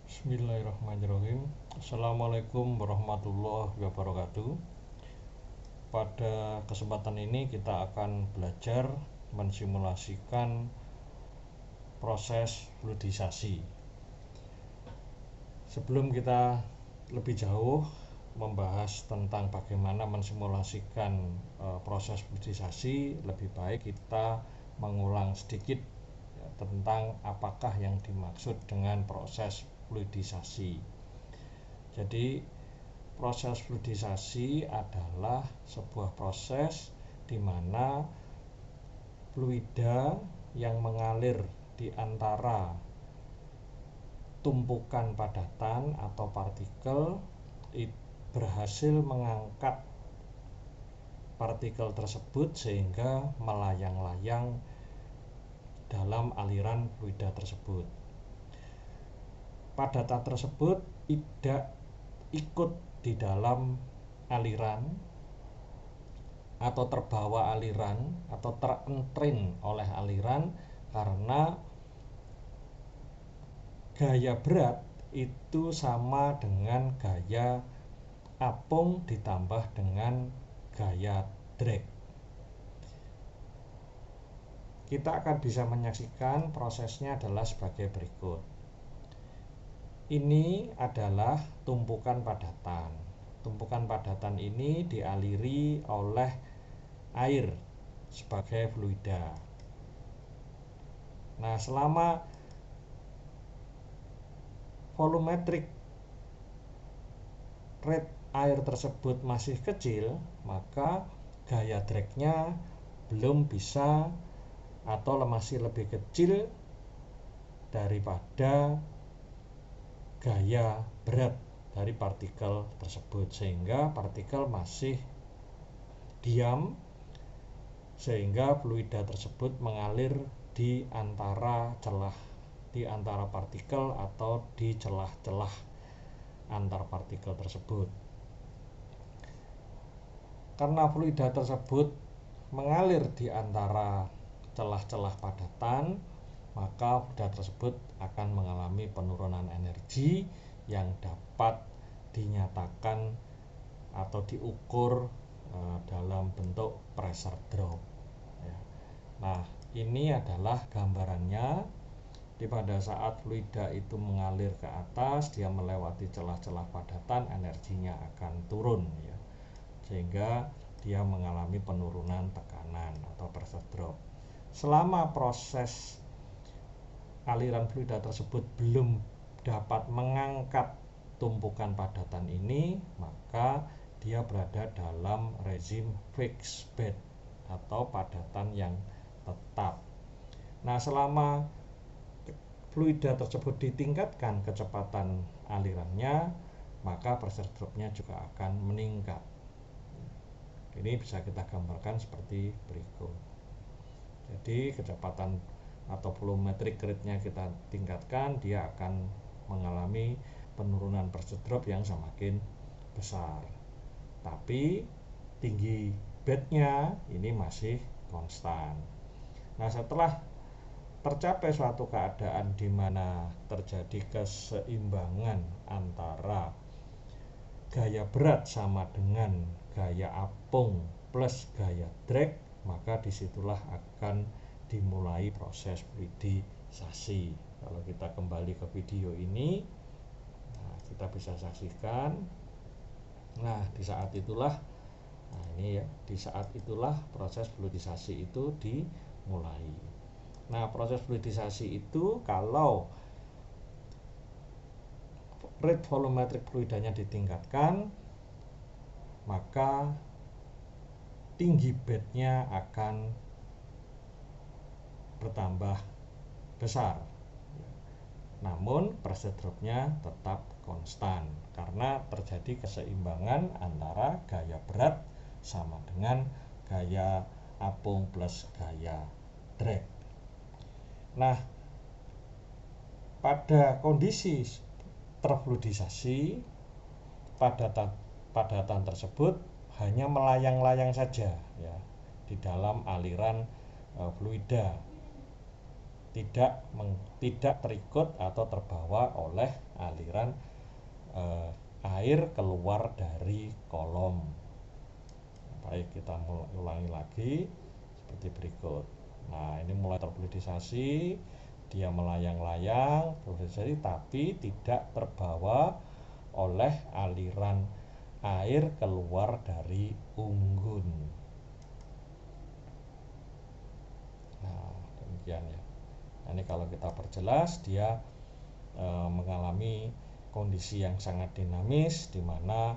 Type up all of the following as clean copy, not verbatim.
Bismillahirrahmanirrahim. Assalamualaikum warahmatullahi wabarakatuh. Pada kesempatan ini kita akan belajar mensimulasikan proses fluidisasi. Sebelum kita lebih jauh membahas tentang bagaimana mensimulasikan proses fluidisasi, lebih baik kita mengulang sedikit tentang apakah yang dimaksud dengan proses fluidisasi. Jadi proses fluidisasi adalah sebuah proses di mana fluida yang mengalir di antara tumpukan padatan atau partikel berhasil mengangkat partikel tersebut sehingga melayang-layang dalam aliran fluida tersebut. Padatan tersebut tidak ikut di dalam aliran atau terbawa aliran atau terentrin oleh aliran karena gaya berat itu sama dengan gaya apung ditambah dengan gaya drag. Kita akan bisa menyaksikan prosesnya adalah sebagai berikut. Ini adalah tumpukan padatan. Tumpukan padatan ini dialiri oleh air sebagai fluida. Nah, selama volumetric rate air tersebut masih kecil, maka gaya dragnya belum bisa atau masih lebih kecil daripada gaya berat dari partikel tersebut, sehingga partikel masih diam, sehingga fluida tersebut mengalir di antara partikel atau di celah-celah antar partikel tersebut. Karena fluida tersebut mengalir di antara celah-celah padatan, maka fluida tersebut akan mengalami penurunan energi yang dapat dinyatakan atau diukur dalam bentuk pressure drop. Nah, ini adalah gambarannya. Pada saat fluida itu mengalir ke atas, dia melewati celah-celah padatan, energinya akan turun, sehingga dia mengalami penurunan tekanan atau pressure drop. Selama proses aliran fluida tersebut belum dapat mengangkat tumpukan padatan ini, maka dia berada dalam rezim fixed bed atau padatan yang tetap. Nah, selama fluida tersebut ditingkatkan kecepatan alirannya, maka pressure dropnya juga akan meningkat. Ini bisa kita gambarkan seperti berikut. Jadi kecepatan atau volumetric rate-nya kita tingkatkan, dia akan mengalami penurunan pressure drop yang semakin besar. Tapi tinggi bednya ini masih konstan. Nah, setelah tercapai suatu keadaan di mana terjadi keseimbangan antara gaya berat sama dengan gaya apung plus gaya drag, maka disitulah akan dimulai proses fluidisasi. Kalau kita kembali ke video ini, kita bisa saksikan. Nah, di saat itulah proses fluidisasi itu dimulai. Nah, proses fluidisasi itu kalau rate volumetric fluidanya ditingkatkan, maka tinggi bednya akan bertambah besar. Namun pressure dropnya tetap konstan karena terjadi keseimbangan antara gaya berat sama dengan gaya apung plus gaya drag. Nah, pada kondisi terfluidisasi, padatan tersebut hanya melayang-layang saja di dalam aliran fluida. tidak terikut atau terbawa oleh aliran air keluar dari kolom. Baik, kita ulangi lagi seperti berikut. Nah, ini mulai terfluidisasi, dia melayang-layang, tapi tidak terbawa oleh aliran air keluar dari unggun. Nah, demikian ya. Nah, ini kalau kita perjelas, dia mengalami kondisi yang sangat dinamis, di mana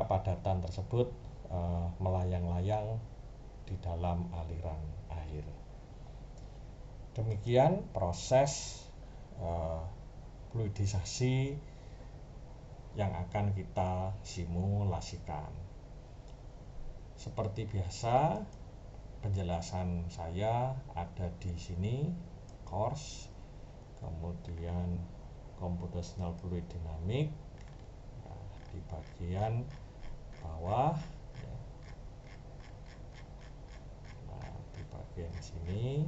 padatan tersebut melayang-layang di dalam aliran air. Demikian proses fluidisasi yang akan kita simulasikan. Seperti biasa, penjelasan saya ada di sini, course, kemudian computational fluid dynamic, di bagian bawah ya. Nah, di bagian sini,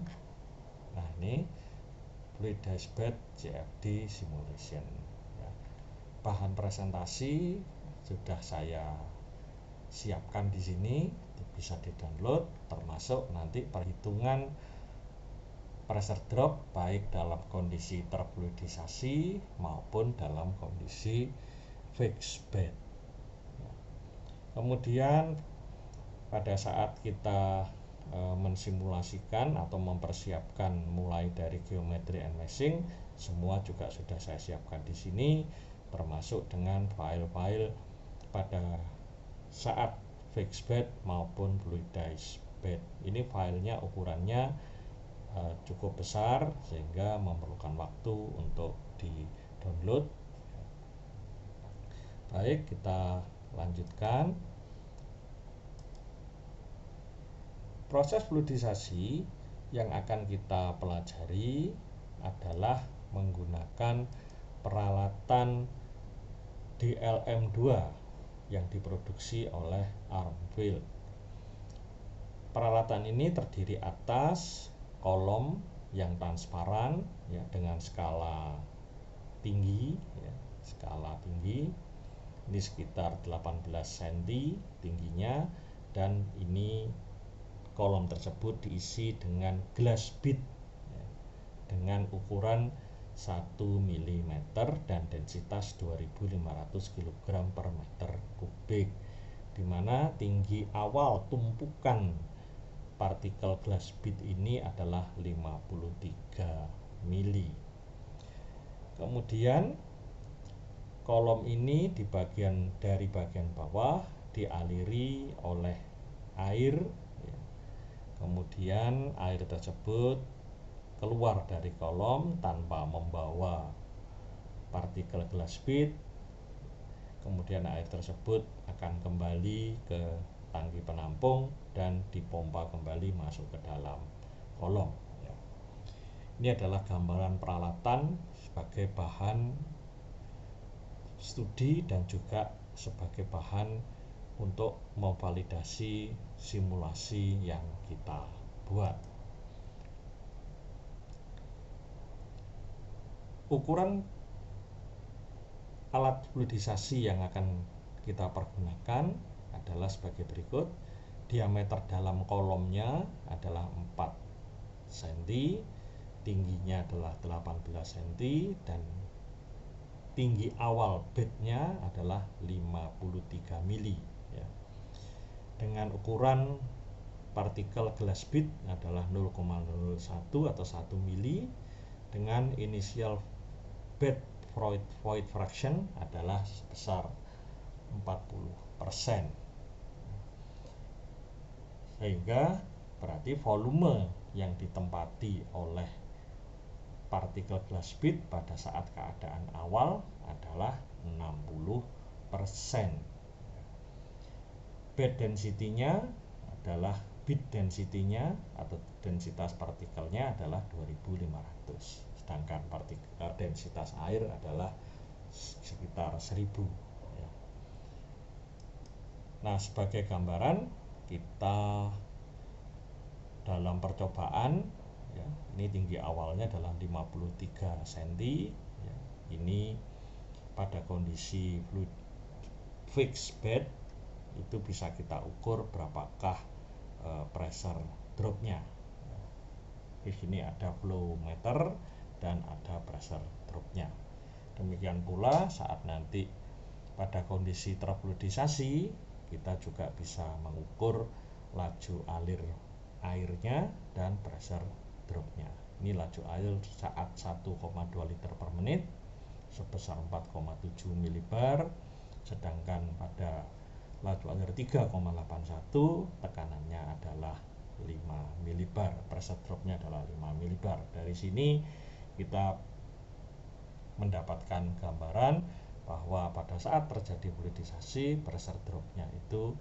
nah ini fluidized bed CFD simulation ya. Bahan presentasi sudah saya siapkan di sini, bisa di-download, termasuk nanti perhitungan pressure drop baik dalam kondisi terfluidisasi maupun dalam kondisi fixed bed. Kemudian pada saat kita mensimulasikan atau mempersiapkan mulai dari geometry and meshing, semua juga sudah saya siapkan di sini, termasuk dengan file-file pada saat fixed bed maupun fluidized bed. Ini filenya ukurannya cukup besar sehingga memerlukan waktu untuk di-download. Baik, kita lanjutkan. Proses fluidisasi yang akan kita pelajari adalah menggunakan peralatan DLM2 yang diproduksi oleh Armfield. Peralatan ini terdiri atas kolom yang transparan ya, dengan skala tinggi ya, ini sekitar 18 cm tingginya, dan ini kolom tersebut diisi dengan glass bead ya, dengan ukuran 1 mm dan densitas 2500 kg per meter kubik, di mana tinggi awal tumpukan partikel glass bead ini adalah 53 mili. Kemudian kolom ini dari bagian bawah dialiri oleh air ya. Kemudian air tersebut keluar dari kolom tanpa membawa partikel glass bead. Kemudian air tersebut akan kembali ke tangki penampung dan dipompa kembali masuk ke dalam kolom ya. Ini adalah gambaran peralatan sebagai bahan studi dan juga sebagai bahan untuk memvalidasi simulasi yang kita buat. Ukuran alat fluidisasi yang akan kita pergunakan adalah sebagai berikut. Diameter dalam kolomnya adalah 4 cm, tingginya adalah 18 cm, dan tinggi awal bednya adalah 53 mili ya. Dengan ukuran partikel glass bead adalah 0,01 atau 1 mili, dengan initial bed void fraction adalah sebesar 40%, sehingga berarti volume yang ditempati oleh partikel glass bead pada saat keadaan awal adalah 60%. Bed density-nya adalah bit density-nya atau densitas partikelnya adalah 2500, sedangkan densitas air adalah sekitar 1000 ya. Nah, sebagai gambaran, kita dalam percobaan ya. Ini tinggi awalnya adalah 53 cm ya. Ini pada kondisi fluid fixed bed itu bisa kita ukur berapakah pressure dropnya. Di sini ada flow meter dan ada pressure dropnya. Demikian pula saat nanti pada kondisi terfluidisasi kita juga bisa mengukur laju alir airnya dan pressure dropnya. Ini laju air saat 1,2 liter per menit sebesar 4,7 milibar, sedangkan pada laju air 3,81 tekanannya adalah 5 milibar, pressure dropnya adalah 5 milibar. Dari sini kita mendapatkan gambaran bahwa pada saat terjadi fluidisasi pressure dropnya itu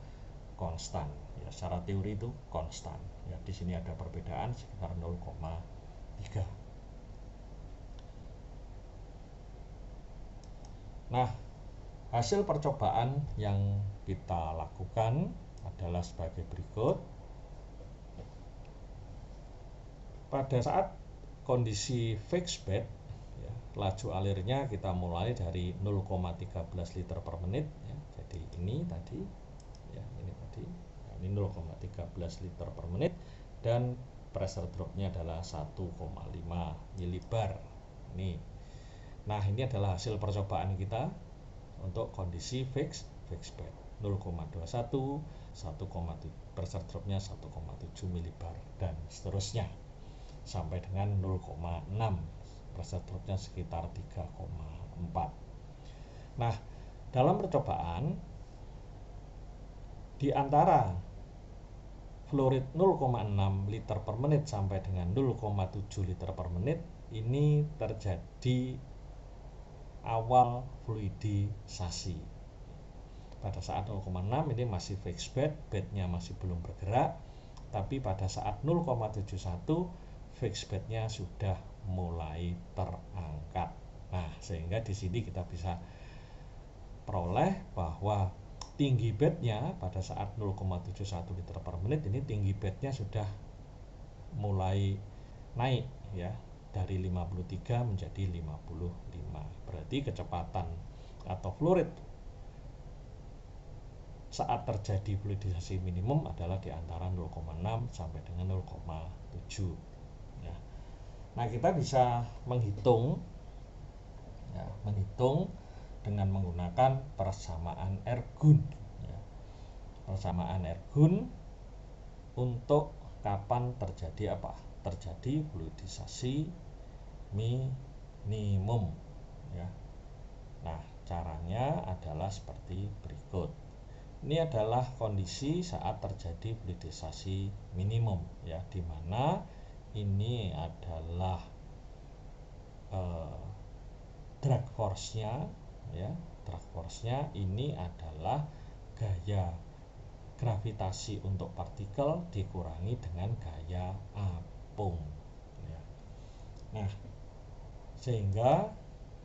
konstan ya, secara teori itu konstan ya. Di sini ada perbedaan sekitar 0,3. Nah, hasil percobaan yang kita lakukan adalah sebagai berikut. Pada saat kondisi fixed bed ya, laju alirnya kita mulai dari 0,13 liter per menit ya. Jadi ini tadi ya, ini tadi ya, ini 0,13 liter per menit dan pressure dropnya adalah 1,5 milibar. Ini. Nah, ini adalah hasil percobaan kita untuk kondisi fixed bed 0,21, 1,7 pressure dropnya 1,7 milibar dan seterusnya sampai dengan 0,6 pressure dropnya sekitar 3,4. Nah, dalam percobaan di antara flow rate 0,6 liter per menit sampai dengan 0,7 liter per menit ini terjadi awal fluidisasi. Pada saat 0,6 ini masih fixed bed, bednya masih belum bergerak, tapi pada saat 0,71 fixed bednya sudah mulai terangkat. Nah, sehingga di sini kita bisa peroleh bahwa tinggi bednya pada saat 0,71 liter per menit ini tinggi bednya sudah mulai naik ya, dari 53 menjadi 55. Berarti kecepatan atau flow rate saat terjadi fluidisasi minimum adalah di antara 0,6 sampai dengan 0,7 ya. Nah, kita bisa menghitung ya, dengan menggunakan persamaan Ergun ya. Persamaan Ergun untuk kapan terjadi apa? Terjadi fluidisasi minimum ya. Nah, caranya adalah seperti berikut. Ini adalah kondisi saat terjadi fluidisasi minimum ya, di mana ini adalah drag force-nya ya. Drag force-nya ini adalah gaya gravitasi untuk partikel dikurangi dengan gaya apung ya. Nah, sehingga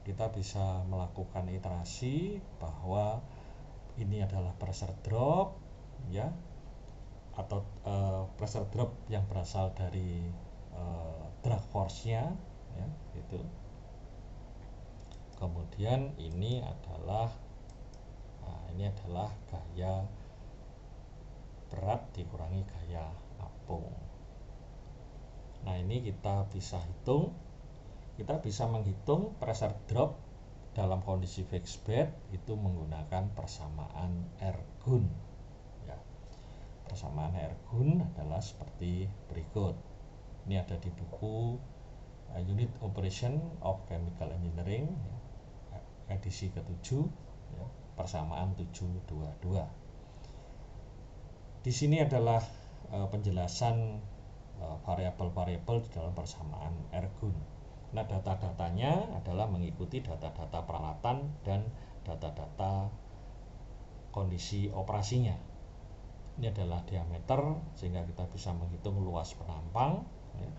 kita bisa melakukan iterasi bahwa ini adalah pressure drop ya, atau pressure drop yang berasal dari drag force-nya ya, itu. Kemudian ini adalah gaya berat dikurangi gaya apung. Nah, ini kita bisa hitung. Kita bisa menghitung pressure drop dalam kondisi fixed bed itu menggunakan persamaan Ergun ya. Persamaan Ergun adalah seperti berikut. Ini ada di buku Unit Operation of Chemical Engineering ya, edisi ke-7 ya, persamaan 722. Di sini adalah penjelasan variabel-variabel di dalam persamaan Ergun. Nah, data-datanya adalah mengikuti data-data peralatan dan data-data kondisi operasinya. Ini adalah diameter, sehingga kita bisa menghitung luas penampang ya.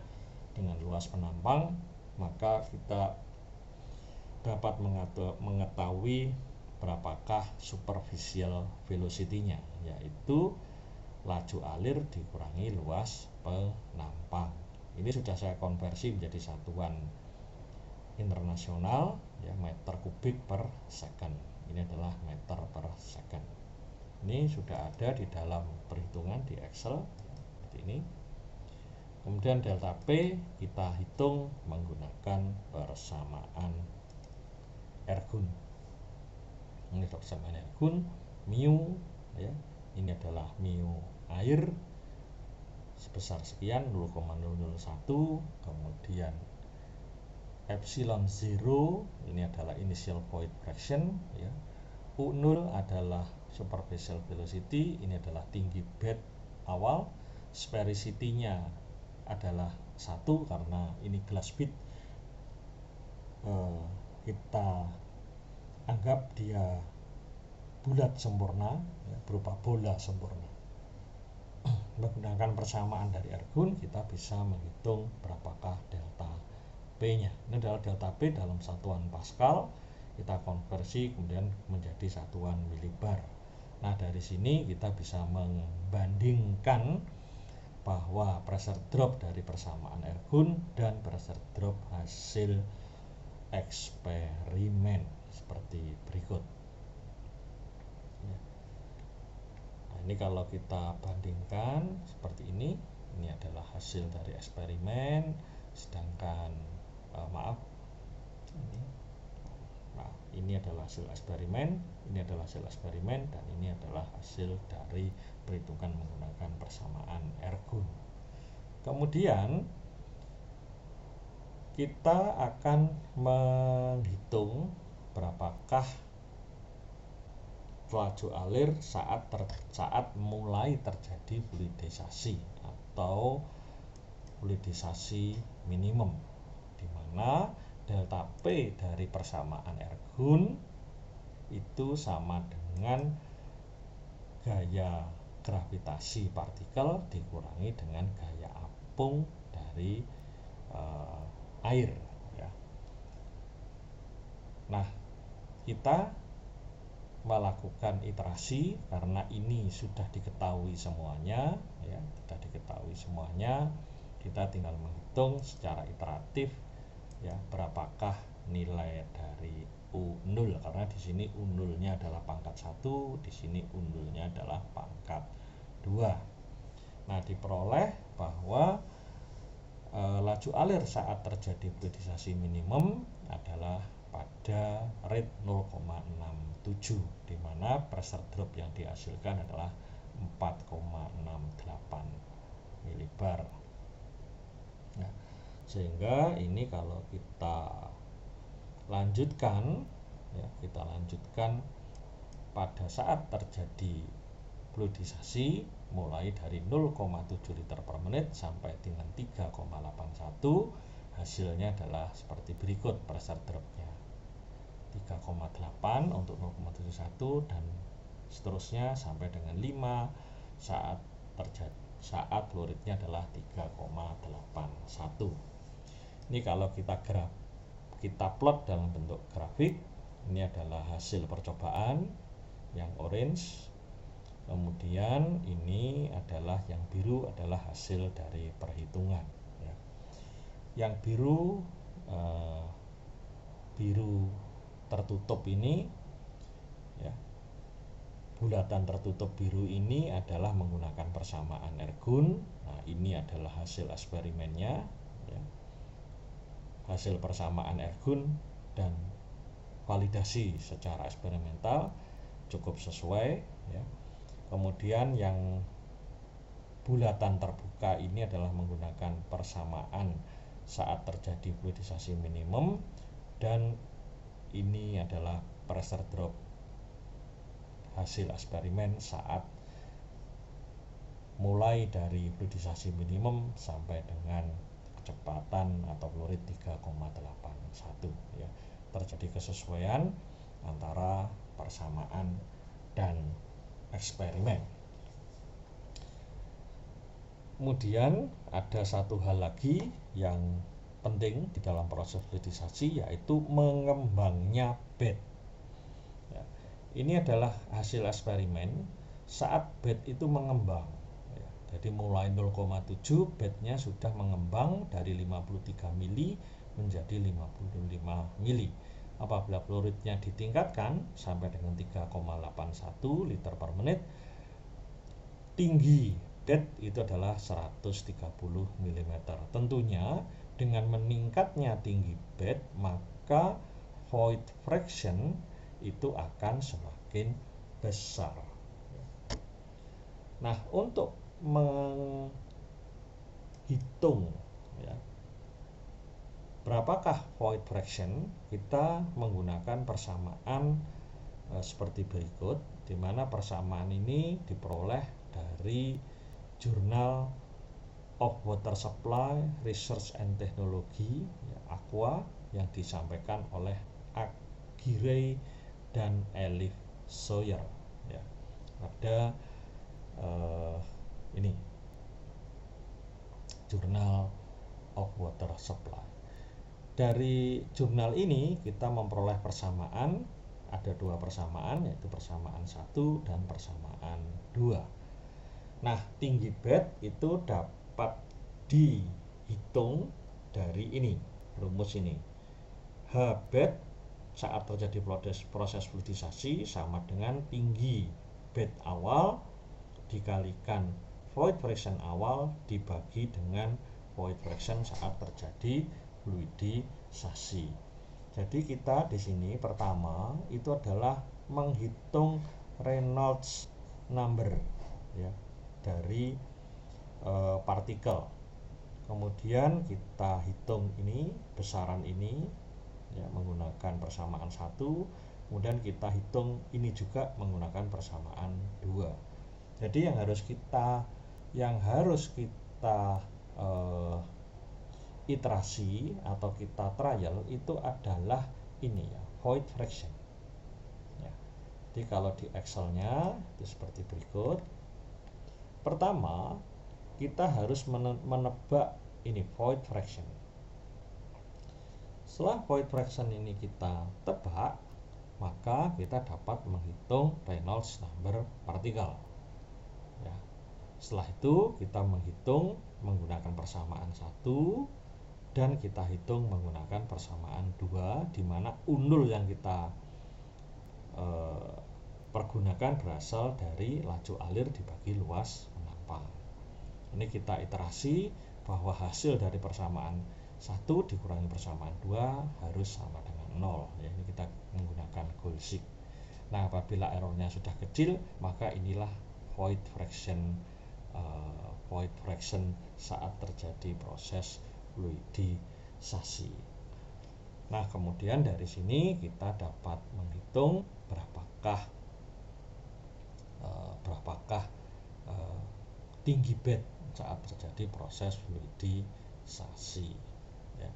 Dengan luas penampang maka kita dapat mengetahui berapakah superficial velocity-nya, yaitu laju alir dikurangi luas penampang ini sudah saya konversi menjadi satuan internasional, ya, meter kubik per second. Ini adalah meter per second. Ini sudah ada di dalam perhitungan di Excel, seperti ini. Kemudian delta P kita hitung menggunakan persamaan ergun. Ini persamaan ergun, mu, ya, ini adalah mu air sebesar sekian 0,001, kemudian epsilon 0 ini adalah initial void fraction, ya. U0 adalah superficial velocity, ini adalah tinggi bed awal. Sphericity-nya adalah 1 karena ini glass bead, kita anggap dia bulat sempurna, ya, berupa bola sempurna. Menggunakan persamaan dari ergun kita bisa menghitung berapakah delta P-nya. Ini adalah delta P dalam satuan Pascal, kita konversi kemudian menjadi satuan milibar. Nah, dari sini kita bisa membandingkan bahwa pressure drop dari persamaan ergun dan pressure drop hasil eksperimen seperti berikut. Ini kalau kita bandingkan seperti ini adalah hasil dari eksperimen, sedangkan ini adalah hasil eksperimen, ini adalah hasil eksperimen, dan ini adalah hasil dari perhitungan menggunakan persamaan ergun. Kemudian kita akan menghitung berapakah laju alir saat mulai terjadi fluidisasi atau fluidisasi minimum, di mana delta P dari persamaan ergun itu sama dengan gaya gravitasi partikel dikurangi dengan gaya apung dari air, ya. Nah, kita melakukan iterasi karena ini sudah diketahui semuanya, ya, sudah diketahui semuanya. Kita tinggal menghitung secara iteratif, ya, berapakah nilai dari U0, karena di sini U0-nya adalah pangkat 1, di sini U0-nya adalah pangkat 2. Nah, diperoleh bahwa laju alir saat terjadi fluidisasi minimum adalah pada rate 0,67, di mana pressure drop yang dihasilkan adalah 4,68 milibar. Nah, sehingga ini kalau kita lanjutkan, ya, kita lanjutkan pada saat terjadi fluidisasi mulai dari 0,7 liter per menit sampai dengan 3,81, hasilnya adalah seperti berikut pressure dropnya: 3,8 untuk 0,71 dan seterusnya sampai dengan 5 saat fluidnya adalah 3,81. Ini kalau kita plot dalam bentuk grafik, ini adalah hasil percobaan yang orange, kemudian ini adalah yang biru adalah hasil dari perhitungan, ya. Yang biru tertutup ini, ya, bulatan tertutup biru ini adalah menggunakan persamaan ergun. Nah, ini adalah hasil eksperimennya, ya, hasil persamaan ergun dan validasi secara eksperimental cukup sesuai, ya. Kemudian yang bulatan terbuka ini adalah menggunakan persamaan saat terjadi fluidisasi minimum, dan ini adalah pressure drop hasil eksperimen saat mulai dari fluidisasi minimum sampai dengan kecepatan atau fluid 3,81, ya. Terjadi kesesuaian antara persamaan dan eksperimen. Kemudian ada satu hal lagi yang penting di dalam proses fluidisasi, yaitu mengembangnya bed, ya. Ini adalah hasil eksperimen saat bed itu mengembang, ya. Jadi mulai 0,7 bednya sudah mengembang dari 53 mili menjadi 55 mili. Apabila fluidnya ditingkatkan sampai dengan 3,81 liter per menit, tinggi bed itu adalah 130 mm. Tentunya dengan meningkatnya tinggi bed, maka void fraction itu akan semakin besar. Nah, untuk menghitung ya, berapakah void fraction, kita menggunakan persamaan seperti berikut, di mana persamaan ini diperoleh dari Journal of Water Supply Research and Technology ya, Aqua, yang disampaikan oleh Aguirre dan Elif Sawyer ya. Ada ini Journal of Water Supply. Dari jurnal ini kita memperoleh persamaan, ada dua persamaan, yaitu persamaan 1 dan persamaan 2. Nah, tinggi bed itu dapat dihitung dari ini, rumus ini. H bed saat terjadi proses fluidisasi sama dengan tinggi bed awal dikalikan void fraction awal dibagi dengan void fraction saat terjadi fluidisasi. Jadi kita di sini pertama itu adalah menghitung Reynolds number ya, dari partikel. Kemudian kita hitung ini besaran ini ya, menggunakan persamaan 1. Kemudian kita hitung ini juga menggunakan persamaan 2. Jadi yang harus kita iterasi atau kita trial itu adalah ini ya, void fraction ya. Jadi kalau di Excel-nya itu seperti berikut. Pertama, kita harus menebak ini void fraction. Setelah void fraction ini kita tebak, maka kita dapat menghitung Reynolds number partikel ya. Setelah itu kita menghitung menggunakan persamaan 1 dan kita hitung menggunakan persamaan 2, di mana undul yang kita pergunakan berasal dari laju alir dibagi luas menampang. Ini kita iterasi bahwa hasil dari persamaan 1 dikurangi persamaan 2 harus sama dengan 0 ya. Ini kita menggunakan Goldschmidt. Nah, apabila errornya sudah kecil, maka inilah void fraction saat terjadi proses fluidisasi. Nah, kemudian dari sini kita dapat menghitung berapakah tinggi bed saat terjadi proses fluidisasi ya.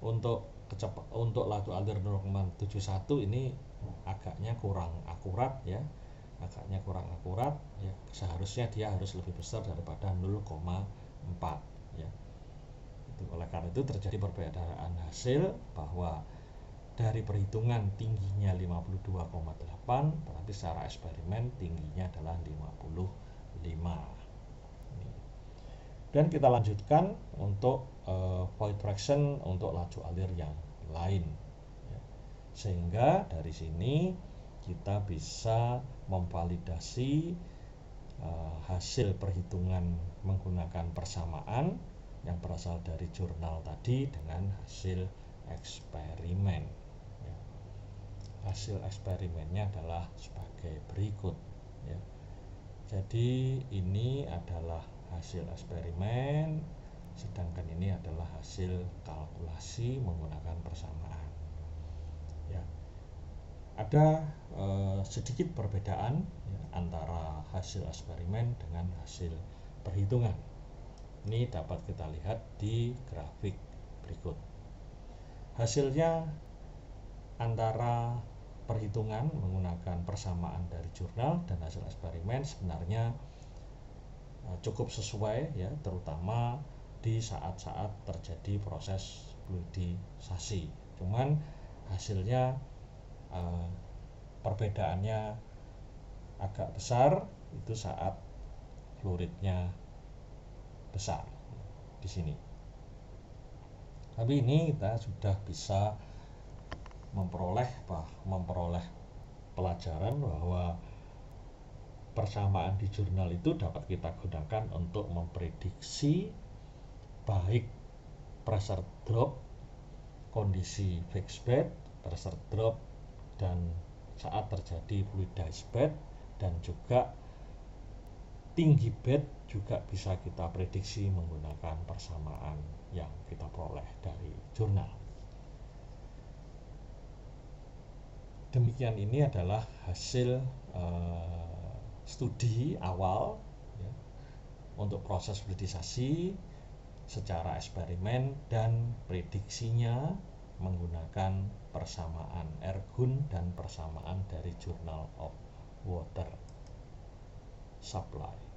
Untuk laju alir 0,71 ini agaknya kurang akurat ya. Ya, seharusnya dia harus lebih besar daripada 0,4 ya. Oleh karena itu terjadi perbedaan hasil bahwa dari perhitungan tingginya 52,8, berarti secara eksperimen tingginya adalah 55. Dan kita lanjutkan untuk void fraction untuk laju alir yang lain ya. Sehingga dari sini kita bisa memvalidasi hasil perhitungan menggunakan persamaan yang berasal dari jurnal tadi dengan hasil eksperimen ya. Hasil eksperimennya adalah sebagai berikut ya. Jadi ini adalah hasil eksperimen, sedangkan ini adalah hasil kalkulasi menggunakan persamaan ya. Ada sedikit perbedaan ya, antara hasil eksperimen dengan hasil perhitungan. Ini dapat kita lihat di grafik berikut. Hasilnya antara perhitungan menggunakan persamaan dari jurnal dan hasil eksperimen sebenarnya cukup sesuai ya, terutama di saat-saat terjadi proses fluidisasi. Cuman hasilnya perbedaannya agak besar itu saat fluidnya besar di sini. Tapi ini kita sudah bisa memperoleh pelajaran bahwa persamaan di jurnal itu dapat kita gunakan untuk memprediksi baik pressure drop, kondisi fixed bed, pressure drop, dan saat terjadi fluidized bed, dan juga tinggi bed juga bisa kita prediksi menggunakan persamaan yang kita peroleh dari jurnal. Demikian, ini adalah hasil studi awal ya, untuk proses fluidisasi secara eksperimen dan prediksinya menggunakan persamaan Ergun dan persamaan dari Journal of Water Supply.